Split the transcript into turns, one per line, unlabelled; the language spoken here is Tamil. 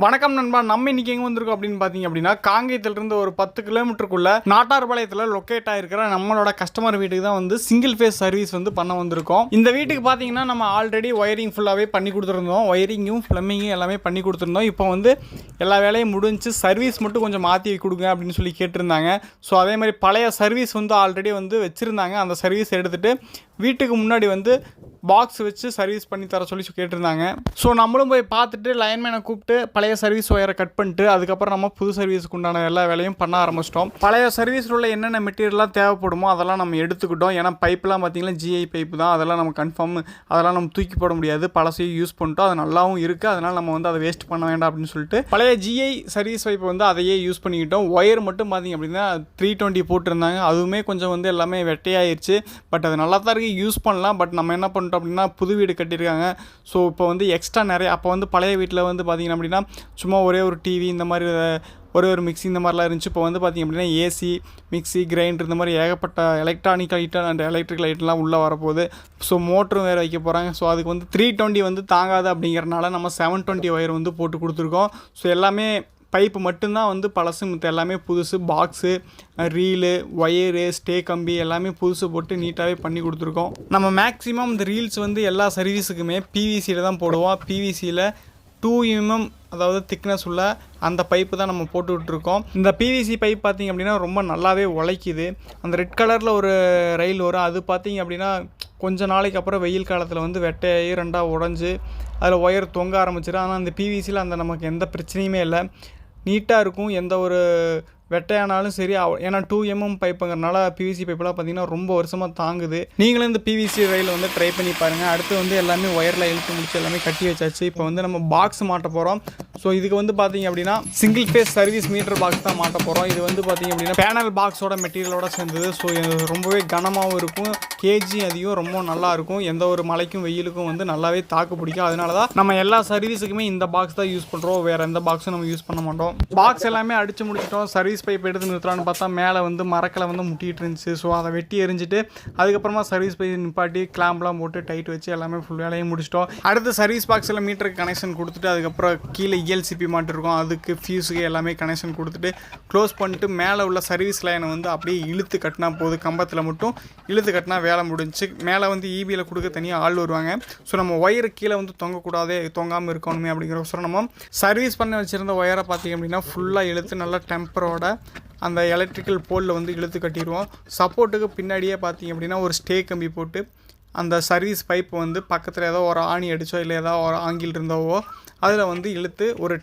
வணக்கம் நண்பா. நம்ம இன்னைக்கு எங்கே வந்திருக்கோம் அப்படின்னு பார்த்தீங்க அப்படின்னா, காங்கேயத்திலிருந்து ஒரு 10 கிலோமீட்டருக்குள்ள நாட்டார்பாளையத்தில் லொக்கேட் ஆகிருக்கிற நம்மளோட கஸ்டமர் வீட்டுக்கு தான் வந்து சிங்கிள் ஃபேஸ் சர்வீஸ் வந்து பண்ண வந்திருக்கோம். இந்த வீட்டுக்கு பார்த்தீங்கன்னா நம்ம ஆல்ரெடி ஒயரிங் ஃபுல்லாகவே பண்ணி கொடுத்துருந்தோம். ஒயரிங்கும் ப்ளம்பிங்கும் எல்லாமே பண்ணி கொடுத்துருந்தோம். இப்போ வந்து எல்லா வேலையும் முடிஞ்சு சர்வீஸ் மட்டும் கொஞ்சம் மாற்றி கொடுங்க அப்படின்னு சொல்லி கேட்டிருந்தாங்க. ஸோ அதே மாதிரி பழைய சர்வீஸ் வந்து ஆல்ரெடி வந்து வச்சுருந்தாங்க. அந்த சர்வீஸ் எடுத்துகிட்டு வீட்டுக்கு முன்னாடி வந்து பாக்ஸ் வச்சு சர்வீஸ் பண்ணி தர சொல்லி கேட்டிருந்தாங்க. ஸோ நம்மளும் போய் பார்த்துட்டு லைன்மேனை கூப்பிட்டு பழைய சர்வீஸ் ஒயரை கட் பண்ணிட்டு அதுக்கப்புறம் நம்ம புது சர்வீஸுக்கு உண்டான எல்லா வேலையும் பண்ண ஆரம்பிச்சிட்டோம். பழைய சர்வீஸில் உள்ள என்னென்ன மெட்டீரியல்லாம் தேவைப்படுமோ அதெல்லாம் நம்ம எடுத்துக்கிட்டோம். ஏன்னா பைப்லாம் பார்த்திங்கன்னா ஜிஐ பைப்பு தான், அதெல்லாம் நம்ம கன்ஃபார்ம் அதெல்லாம் நம்ம தூக்கி போட முடியாது. பழசையும் யூஸ் பண்ணிட்டோம், அது நல்லாவும் இருக்குது. அதனால் நம்ம வந்து அதை வேஸ்ட் பண்ண வேண்டாம் அப்படின்னு சொல்லிட்டு பழைய ஜிஐ சர்வீஸ் பைப்பு வந்து அதையே யூஸ் பண்ணிக்கிட்டோம். ஒயர் மட்டும் பார்த்திங்க அப்படின்னா 320 போட்டிருந்தாங்க. அதுவுமே கொஞ்சம் வந்து எல்லாமே வெட்டையாயிருச்சு. பட் அது நல்லா தான் இருக்குது, யூஸ் பண்ணலாம். பட் நம்ம என்ன பண்ணிட்டோம் அப்படின்னா புது வீடு கட்டியிருக்காங்க. ஸோ இப்போ வந்து எக்ஸ்ட்ரா நிறைய அப்போ வந்து பழைய வீட்டில் வந்து பார்த்திங்கன்னா அப்படின்னா சும்மா ஒரே ஒரு டிவி இந்த மாதிரி ஒரே ஒரு மிக்ஸி இந்த மாதிரிலாம் இருந்துச்சு. இப்போ வந்து பார்த்திங்க அப்படின்னா ஏசி, மிக்ஸி, கிரைண்டர் இந்த மாதிரி ஏகப்பட்ட எலக்ட்ரானிக் ஐட்டம் அண்ட் எலக்ட்ரிக்கல் ஐட்டம்லாம் உள்ளே வரப்போகுது. ஸோ மோட்டரும் வேறு வைக்க போகிறாங்க. ஸோ அதுக்கு வந்து 320 வந்து தாங்காது அப்படிங்கிறனால நம்ம 720 ஒயர் வந்து போட்டு கொடுத்துருக்கோம். ஸோ எல்லாமே பைப்பு மட்டும்தான் வந்து பழசு, மற்ற எல்லாமே புதுசு. பாக்ஸு, ரீலு, ஒயரு, ஸ்டே கம்பி எல்லாமே புதுசு போட்டு நீட்டாகவே பண்ணி கொடுத்துருக்கோம். நம்ம மேக்ஸிமம் இந்த ரீல்ஸ் வந்து எல்லா சர்வீஸுக்குமே பிவிசியில் தான் போடுவோம். பிவிசியில் 2 mm அதாவது திக்னஸ் உள்ள அந்த பைப்பு தான் நம்ம போட்டு விட்டுருக்கோம். இந்த பிவிசி பைப் பார்த்திங்க அப்படின்னா ரொம்ப நல்லாவே உழைக்குது. அந்த ரெட் கலரில் ஒரு ரயில் வரும், அது பார்த்திங்க அப்படின்னா கொஞ்சம் நாளைக்கு அப்புறம் வெயில் காலத்தில் வந்து வெட்டையாகி ரெண்டாக உடஞ்சி அதில் ஒயர் தொங்க ஆரம்பிச்சிடும். ஆனால் அந்த பிவிசியில் அந்த நமக்கு எந்த பிரச்சனையுமே இல்லை, நீட்டாக இருக்கும். எந்த ஒரு வெட்டையானாலும் சரி. ஏன்னா 2 mm பைப்புங்கிறனால பிவிசி பைப்பெல்லாம் பார்த்திங்கன்னா ரொம்ப வருஷமாக தாங்குது. நீங்களும் இந்த பிவிசி ரயில் வந்து ட்ரை பண்ணி பாருங்கள். அடுத்து வந்து எல்லாமே ஒயரில் இழுத்து முடிச்சு எல்லாமே கட்டி வச்சாச்சு. இப்போ வந்து நம்ம பாக்ஸ் மாட்ட போகிறோம். ஸோ இதுக்கு வந்து பார்த்திங்க அப்படின்னா single phase service meter box தான் மாட்ட போகிறோம். இது வந்து பார்த்திங்க அப்படின்னா பேனல் பாக்ஸோட மெட்டீரியலோட சேர்ந்தது. ஸோ இது ரொம்பவே கனமாகவும் இருக்கும், கேஜி அதிகம் ரொம்ப நல்லாயிருக்கும். எந்த ஒரு மழைக்கும் வெயிலுக்கும் வந்து நல்லாவே தாக்கு பிடிக்கும். அதனால தான் நம்ம எல்லா சர்வீஸுக்குமே இந்த பாக்ஸ் தான் யூஸ் பண்ணுறோம். வேறு எந்த பாக்ஸும் நம்ம யூஸ் பண்ண மாட்டோம். பாக்ஸ் எல்லாமே அடித்து முடிச்சிட்டோம். சர்வீஸ் பைப் எடுத்து நிறுத்தலான்னு பார்த்தா மேலே வந்து மரக்கில் வந்து முட்டிகிட்டு இருந்துச்சு. ஸோ அதை வெட்டி எரிஞ்சிட்டு அதுக்கப்புறமா சர்வீஸ் பைப் நிப்பாட்டி கிளாம்ப்லாம் போட்டு டைட் வச்சு எல்லாமே ஃபுல் வேலையும் முடிச்சிட்டோம். அடுத்து சர்வீஸ் பாக்ஸில் மீட்டருக்கு கனெக்ஷன் கொடுத்துட்டு அதுக்கப்புறம் கீழே இஎல்சிபி மாட்டிருக்கோம், அதுக்கு ஃபியூஸுக்கு எல்லாமே கனெக்ஷன் கொடுத்துட்டு க்ளோஸ் பண்ணிட்டு மேலே உள்ள சர்வீஸ் லைனை வந்து அப்படியே இழுத்து கட்டினா போகுது. கம்பத்தில் மட்டும் இழுத்து கட்டினா வேலை முடிஞ்சு. மேலே வந்து இபியில் கொடுக்க தனியாக ஆள் வருவாங்க. ஸோ நம்ம ஒயரு கீழே வந்து தொங்கக்கூடாது, தொங்காமல் இருக்கணுமே அப்படிங்கிற நம்ம சர்வீஸ் பண்ணி வச்சுருந்த ஒயரை பார்த்திங்க அப்படின்னா ஃபுல்லாக இழுத்து நல்லா டெம்பரோட அந்த எலக்ட்ரிக்கல் போலில் வந்து இழுத்து கட்டிடுவோம். சப்போர்ட்டுக்கு பின்னாடியே பார்த்திங்க அப்படின்னா ஒரு ஸ்டே கம்பி போட்டு அந்த சர்வீஸ் பைப் வந்து பக்கத்தில் ஏதோ ஒரு ஆணி அடித்தோ இல்லை ஏதோ ஒரு ஆங்கில் இருந்தவோ அதில் வந்து இழுத்து ஒரு